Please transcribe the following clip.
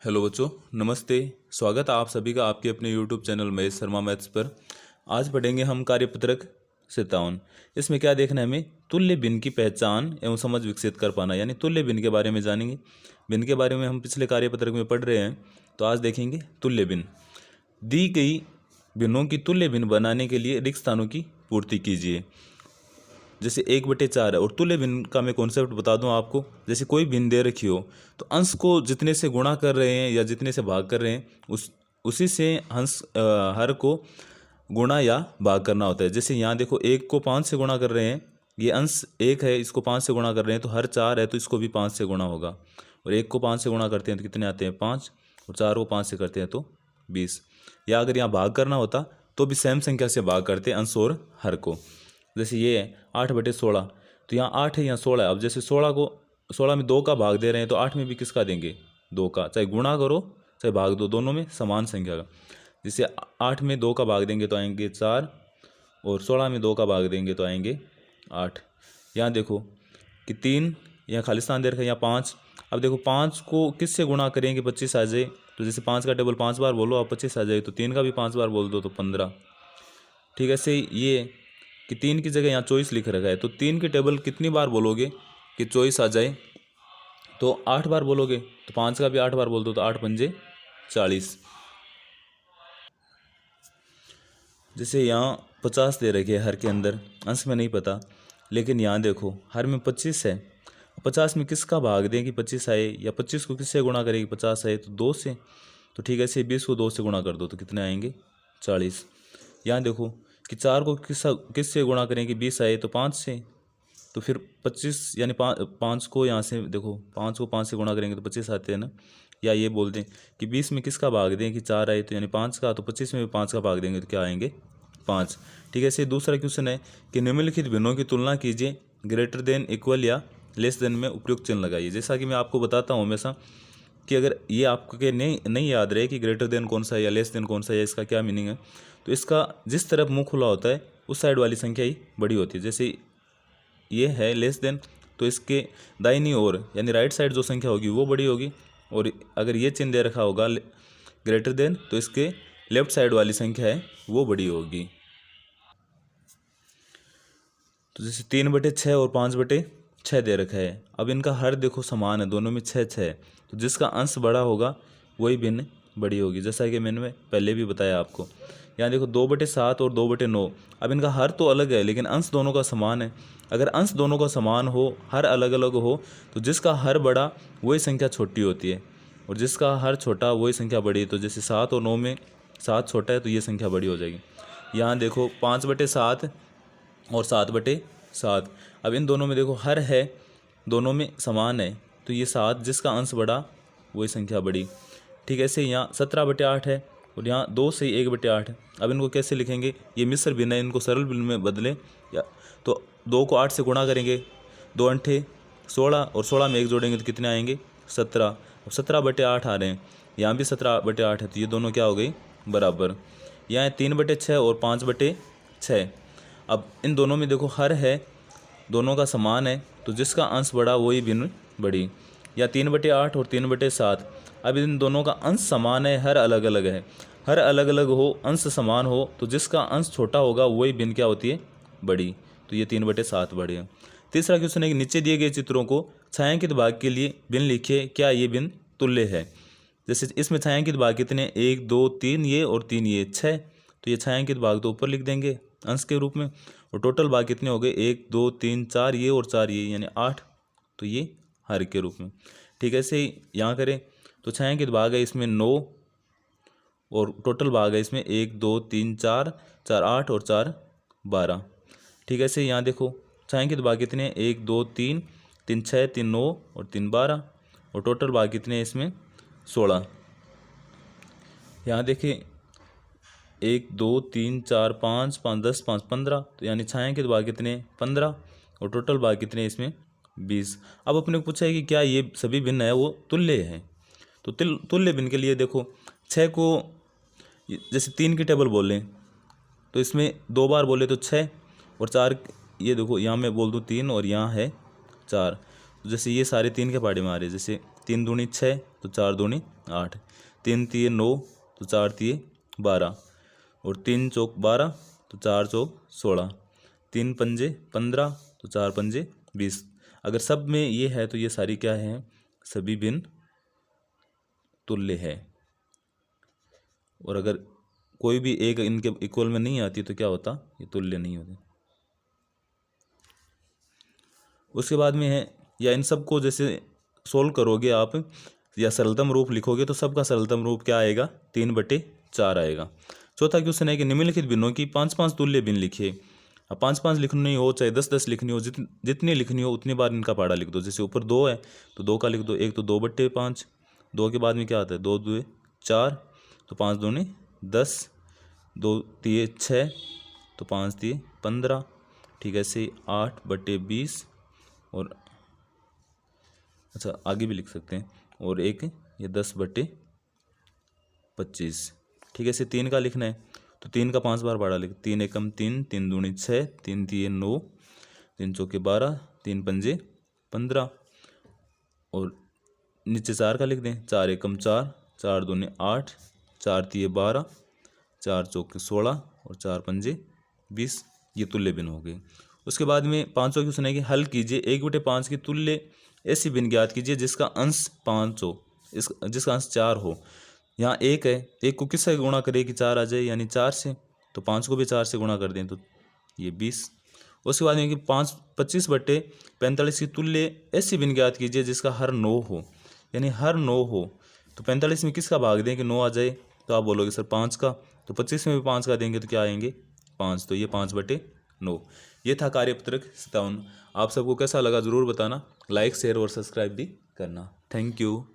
Hello बच्चों, नमस्ते। स्वागत है आप सभी का आपके अपने YouTube channel Mahesh Sharma maths पर। आज पढ़ेंगे हम कार्यपत्रक 57। इसमें क्या देखना है हमें, तुल्य भिन्न की पहचान एवं समझ विकसित कर पाना, यानी तुल्य भिन्न के बारे में जानेंगे। भिन्न के बारे में हम पिछले कार्यपत्रक में पढ़ रहे हैं, तो आज देखेंगे तुल्य भिन्न। दी गई भिन्नों की तुल्य भिन्न बनाने के लिए रिक्त स्थानों की पूर्ति कीजिए। जैसे 1/4 है और तुल्य भिन्न का मैं कॉन्सेप्ट बता दूं आपको। जैसे कोई भिन्न दे रखी हो तो अंश को जितने से गुणा कर रहे हैं या जितने से भाग कर रहे हैं उसी से हर को गुणा या भाग करना होता है। जैसे यहाँ देखो 1 को 5 से गुणा कर रहे हैं, ये अंश 1 है, इसको 5 से गुणा कर रहे हैं तो हर 4 है तो इसको भी 5 से गुणा होगा। और 1 को 5 से गुणा करते हैं तो कितने आते हैं 5, और 4 को 5 से करते हैं तो 20। या अगर यहाँ भाग करना होता तो भी सेम संख्या से भाग करते हैं अंश और हर को। जैसे ये है 8/16, तो यहाँ 8 है, यहाँ 16 है। अब जैसे 16 में 2 का भाग दे रहे हैं तो 8 में भी किसका देंगे 2 का, चाहे गुणा करो चाहे भाग दो, दोनों में समान संख्या का। जैसे 8 में 2 का भाग देंगे तो आएंगे 4, और 16 में 2 का भाग देंगे तो आएंगे 8। यहाँ देखो कि 3, यहाँ खालिस्तान दे रखा है, यहाँ 5। अब देखो 5 को किससे गुणा करेंगे 25 आ जाए, तो जैसे 5 का टेबल 5 बार बोलो आप 25 आ जाए, तो 3 का भी 5 बार बोल दो तो 15। ठीक है, ऐसे ये कि 3 की जगह यहाँ 24 लिख रखा है, तो 3 की टेबल कितनी बार बोलोगे कि 24 आ जाए, तो 8 बार बोलोगे। तो 5 का भी 8 बार बोल दो तो 8 पंजे 40। जैसे यहाँ 50 दे रखे हर के अंदर, अंश में नहीं पता, लेकिन यहाँ देखो हर में 25 है। 50 में किसका भाग दें कि 25 आए, या 25 को किससे गुणा करेगी 50 आए, तो 2 से। तो ठीक है, ऐसे 20 को 2 से गुणा कर दो तो कितने आएंगे 40। यहाँ देखो कि 4 को किससे गुणा करें कि 20 आए, तो 5 से। तो फिर 25 यानी 5 को यहाँ से देखो 5 को 5 से गुणा करेंगे तो 25 आते हैं ना। या ये बोल दें कि 20 में किसका भाग दें कि 4 आए, तो यानी 5 का, तो 25 में भी 5 का भाग देंगे तो क्या आएंगे 5। ठीक है, ऐसे दूसरा क्वेश्चन है कि निम्नलिखित भिन्नों की तुलना कीजिए, ग्रेटर देन, इक्वल या लेस देन में उपयुक्त चिन्ह लगाइए। जैसा कि मैं आपको बताता हूँ हमेशा कि अगर ये आपको के नहीं याद रहे कि ग्रेटर देन कौन सा है या लेस देन कौन सा है, इसका क्या मीनिंग है, तो इसका जिस तरफ मुंह खुला होता है उस साइड वाली संख्या ही बड़ी होती है। जैसे ये है लेस देन, तो इसके दाहिनी ओर यानी राइट साइड जो संख्या होगी वो बड़ी होगी, और अगर ये चिन्ह दे रखा होगा ग्रेटर देन, तो इसके लेफ्ट साइड वाली संख्या है वो बड़ी होगी। तो जैसे 3/6 और 5/6 दे रखा है। अब इनका हर देखो समान है, दोनों में 6 है, तो जिसका अंश बड़ा होगा वही भिन्न बड़ी होगी, जैसा कि मैंने पहले भी बताया आपको। यहाँ देखो 2/7 और 2/9, अब इनका हर तो अलग है लेकिन अंश दोनों का समान है। अगर अंश दोनों का समान हो, हर अलग अलग हो, तो जिसका हर बड़ा वही संख्या छोटी होती है, और जिसका हर छोटा वही संख्या बड़ी है। तो जैसे 7 और 9 में 7 छोटा है तो ये संख्या बड़ी हो जाएगी। यहाँ देखो 5/7 और 7/7, अब इन दोनों में देखो हर है, दोनों में समान है, तो ये 7 जिसका अंश बड़ा वही संख्या बड़ी। ठीक है, ऐसे यहाँ 17/8 है और यहाँ 2 से 1/8 है। अब इनको कैसे लिखेंगे, ये मिश्र भिन्न है, इनको सरल भिन्न में बदलें, या तो 2 को 8 से गुणा करेंगे, 2 अंठे 16, और 16 में 1 जोड़ेंगे तो कितने आएंगे 17। अब 17/8 आ रहे हैं, यहाँ भी 17/8 है, तो ये दोनों क्या हो गई बराबर। यहाँ 3/6 और 5/6, अब इन दोनों में देखो हर है, दोनों का समान है, तो जिसका अंश बड़ा वही भिन्न बड़ी। या 3/8 और 3/7, अब इन दोनों का अंश समान है, हर अलग अलग है। हर अलग अलग हो, अंश समान हो, तो जिसका अंश छोटा होगा वही भिन्न क्या होती है बड़ी, तो ये 3/7 बड़ी है। तीसरा क्वेश्चन है कि नीचे दिए गए चित्रों को छायांकित भाग के लिए भिन्न लिखिए, क्या ये भिन्न तुल्य है। जैसे इसमें छायांकित भाग कितने, 1 2 3 ये और 3 ये 6, तो ये छायांकित भाग तो ऊपर लिख देंगे अंश के रूप में। और टोटल भाग कितने हो गए, 1 2 3 4 ये और 4 ये, यानी 8, तो ये हर के रूप में। ठीक है, ऐसे ही यहाँ करें तो छायांकित भाग है इसमें 9, और टोटल भाग है इसमें 1 2 3 4 4 8 और 4 12। ठीक है, ऐसे यहाँ देखो छायांकित भाग कितने, 1 2 3 3 6 3 9 और 3 12, और टोटल भाग कितने हैं इसमें 16। यहाँ देखिए 1 2 3 4 5 5 10 5 15, तो यानी छायांकित भाग कितने 15, और टोटल भाग कितने इसमें 20। अब अपने को पूछा है कि क्या ये सभी भिन्न है वो तुल्य है। तो तुल्य भिन्न के लिए देखो 6 को जैसे 3 की टेबल बोलें तो इसमें 2 बार बोले तो 6, और 4 ये देखो यहाँ मैं बोल दूँ 3 और यहाँ है 4, तो जैसे ये सारे 3 के पार्टे में आ रहे हैं। जैसे 3 दूनी 6, तो 4 दूनी 8, 3 तिये 9 तो 4 तिये 12, और 3 चौक 12 तो 4 चौक 16, 3 पंजे 15 तो 4 पंजे 20। अगर सब में ये है तो ये सारी क्या है, सभी भिन्न तुल्य है। और अगर कोई भी एक इनके इक्वल में नहीं आती तो क्या होता, ये तुल्य नहीं होते। उसके बाद में है, या इन सब को जैसे सोल्व करोगे आप या सरलतम रूप लिखोगे तो सबका सरलतम रूप क्या आएगा, 3/4 आएगा। चौथा क्वेश्चन है कि निम्नलिखित भिन्नों की 5-5 तुल्य भिन्न लिखिए। अब 5-5 लिखनी हो चाहे 10-10 लिखनी हो, जितनी लिखनी हो उतनी बार इनका पहाड़ा लिख दो। जैसे ऊपर 2 है तो 2 का लिख दो, एक तो 2/5, 2 के बाद में क्या आता है 2 2 4, तो 5 दूनी 10, 2 तिये 6 तो 5 तिये 15, ठीक है। ऐसे 8/20 और अच्छा आगे भी लिख सकते हैं, और एक ये 10/25, ठीक है। इसे 3 का लिखना है तो 3 का 5 बार पहाड़ा लिख, 3 एकम 3, 3 दूनी 6, 3 तिये 9, 3 चौके 12, 3 पंजे 15, और नीचे 4 का लिख दें, 4 एकम 4, 4 दूनी 8, 4 तिये 12, 4 चौके 16 और 4 पंजे 20। ये तुल्य भिन्न हो गई। उसके बाद में 5वां क्वेश्चन है कि हल कीजिए 1/5 की तुल्य ऐसी भिन्न ज्ञात कीजिए जिसका अंश 5 हो, जिसका अंश 4 हो। यहाँ 1 है, 1 को किससे गुणा करें कि 4 आ जाए, यानी 4 से, तो 5 को भी 4 से गुणा कर दें तो ये 20। उसके बाद में कि 25/45 की तुल्य ऐसी भिन्न ज्ञात कीजिए जिसका हर 9 हो, यानी हर 9 हो। तो 45 में किसका भाग दें कि 9 आ जाए, तो आप बोलोगे सर 5 का, तो 25 में भी 5 का देंगे तो क्या आएंगे 5, तो ये 5/9। ये था कार्यपत्रक 57। आप सबको कैसा लगा ज़रूर बताना, लाइक शेयर और सब्सक्राइब भी करना। Thank you.